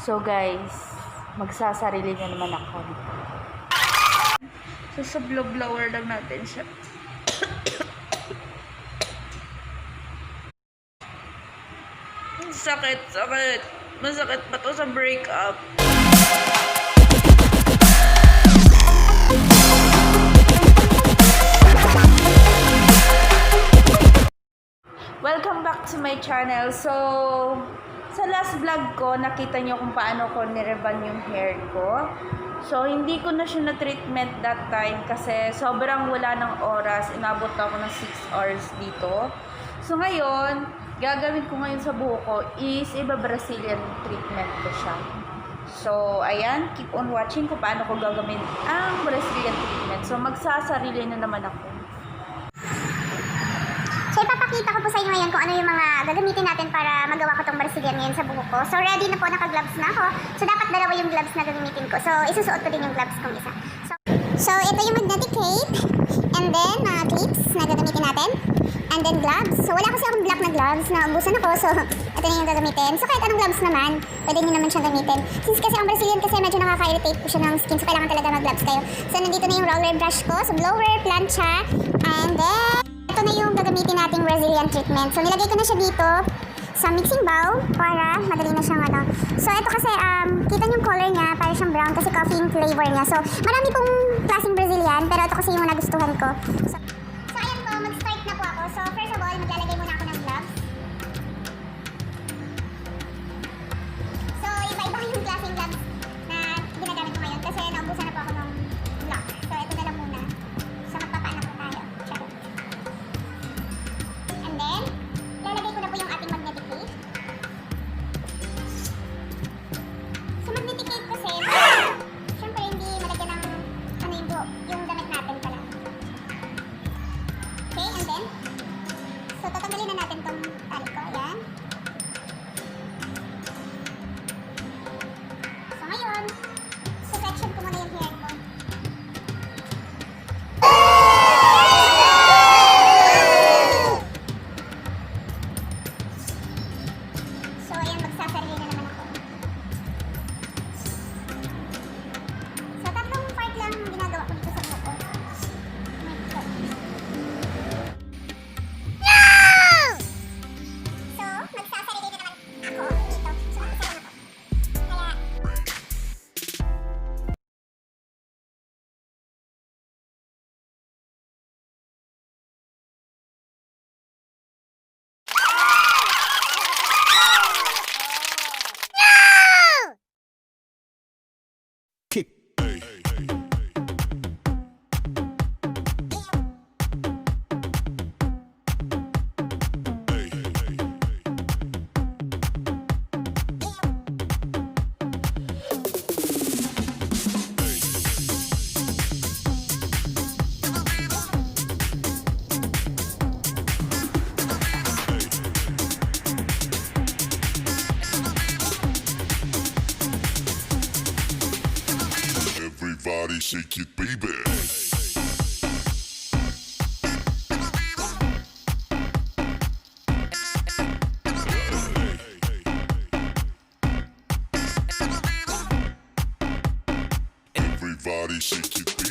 So guys, magsasarili na naman ako. So sa blower lang natin siya. Sakit. Masakit pa to sa breakup. Welcome back to my channel. So, sa last vlog ko, nakita nyo kung paano ko nireban yung hair ko. So, hindi ko na siya na-treatment that time kasi sobrang wala ng oras. Inabot ako ng 6 hours dito. So, ngayon, gagawin ko ngayon sa buhok ko is iba-Brazilian treatment ko siya. So, ayan, keep on watching kung paano ko gagawin ang Brazilian treatment. So, magsasarili na naman ako. So, ipapakita ko po sa inyo ngayon kung ano yung mga gagamitin natin para magawa ko tong Brazilian ngayon sa buhok ko. So, ready na po, naka-gloves na ako. So, dapat dalawa yung gloves na gagamitin ko. So, isusuot ko din yung gloves kong isa. So ito yung magnetic tape. And then, clips na gagamitin natin. And then, gloves. So, wala kasi akong black na gloves na ubusan ako. So, ito na yung gagamitin. So, kahit anong gloves naman, pwede nyo naman siyang gamitin. Since kasi ang Brazilian kasi medyo nakaka-irritate po siya ng skin. So, kailangan talaga mag-gloves kayo. So, nandito na yung roller brush ko. So, blower, plancha. And then, ito na yung gagamitin nating Brazilian treatment. So, nilagay ko na siya dito sa mixing bowl para madali na siyang ano. So, ito kasi, kita niyo yung color niya, para siyang brown kasi coffee yung flavor niya. So, marami pong klaseng Brazilian, pero ito kasi yung nagustuhan ko. So ayan po, mag-start na po ako. So, first of all, maglalagay muna ako ng gloves. So, iba-iba yung klaseng gloves na ginagamit ko ngayon kasi naubusan na po ako ng black. So, ito na lang muna. So, magpapaanak po tayo. Charot. And then, lalagay ko na po yung ating magnetic tape. So, magnetic tape kasi, syempre hindi malagyan ng ano yung damit natin pala. Okay, and then, so tatanggalin na natin tong tali ko. Ayan. So, ngayon, so section ko muna yung hair ko. So, ayan, magsasarili na naman ako. So, tatlong part lang ginagawa ko dito sa buhok ko. So, magsasarili na naman ako dito. So, mag-isa lang ako. Kaya, kick. Everybody shake it, baby. Everybody shake it, baby.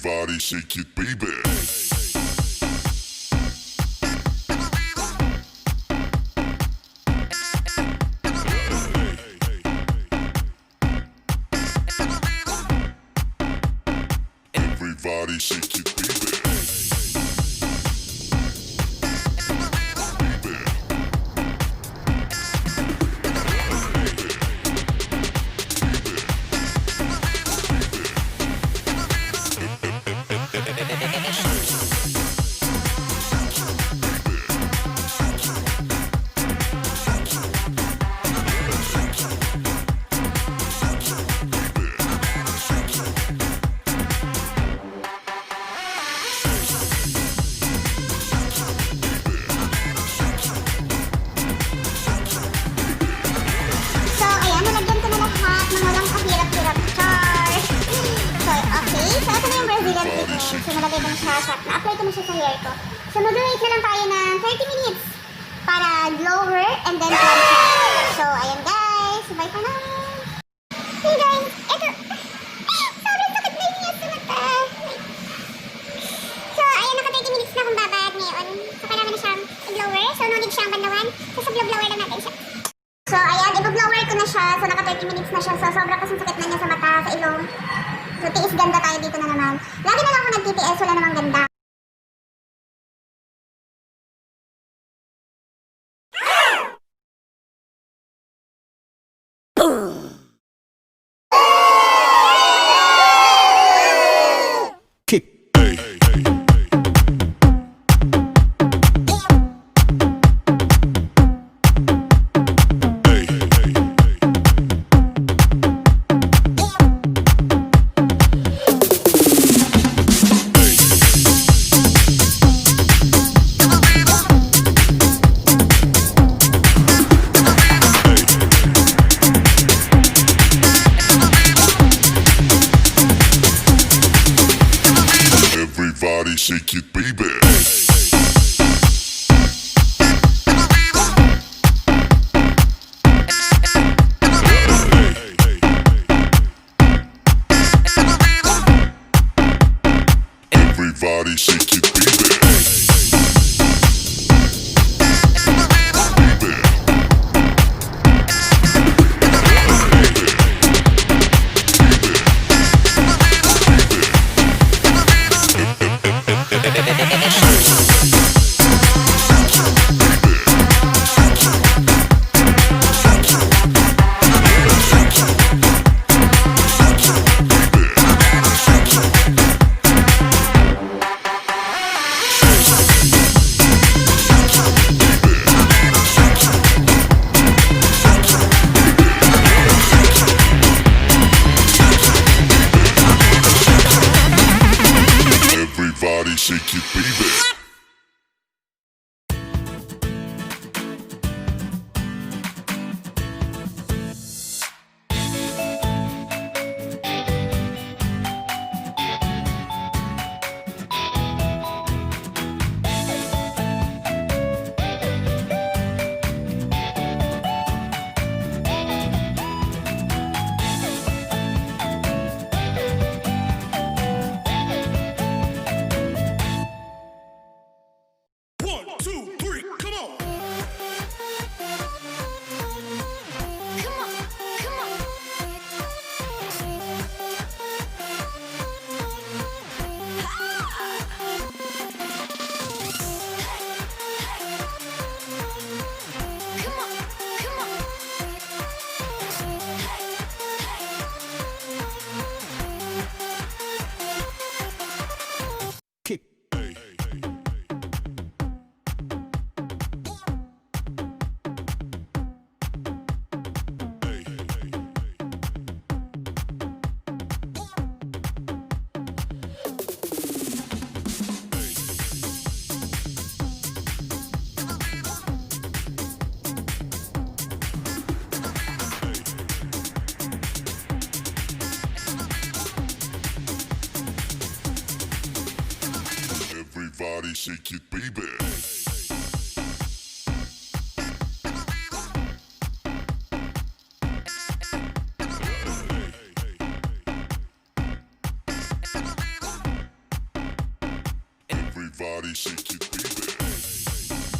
Everybody shake it, baby. Everybody shake it, baby. So, ayan, nalagyan ko na lahat ng walang kahirap-hirap. Char! So, okay. So, ito na yung Brazilian treatment. So, nalagay ko na siya. Na-apply ko na siya sa hair ko. So, mag-wait na lang tayo ng 30 minutes para glower and then plump siya. So, ayan guys. Bye for now. Hey guys, ito. Sobrang sakit na yung sa mata. So, ayan, naka 30 minutes na akong babad ngayon. So, kailangan na siyang i-glower. So, no need siyang bandawan. So, sa blower lang natin siya. So, ayan, i-blower ko na siya. So, naka 30 minutes na siya. So, sobrang kasing sakit na niya sa mata, sa ilong. So, tiis ganda tayo dito na naman. Lagi na lang ako nag-TTS, wala namang ganda. Kick. Everybody shake it, baby. Everybody shake it, baby. Everybody shake it, baby. Kick. Everybody shake it, baby. Everybody shake it, baby.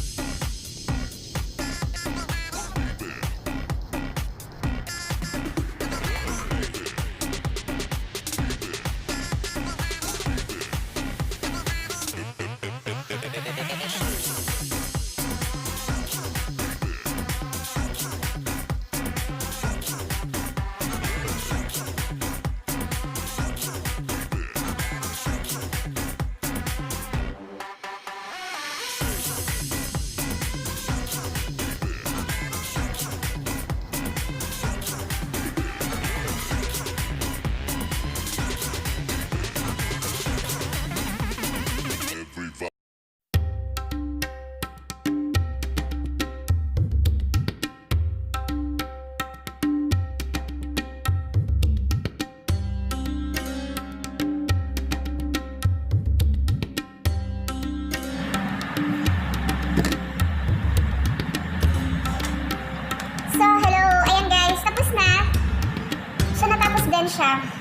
Everybody. So, hello. Ayan guys, tapos na. So, natapos din siya.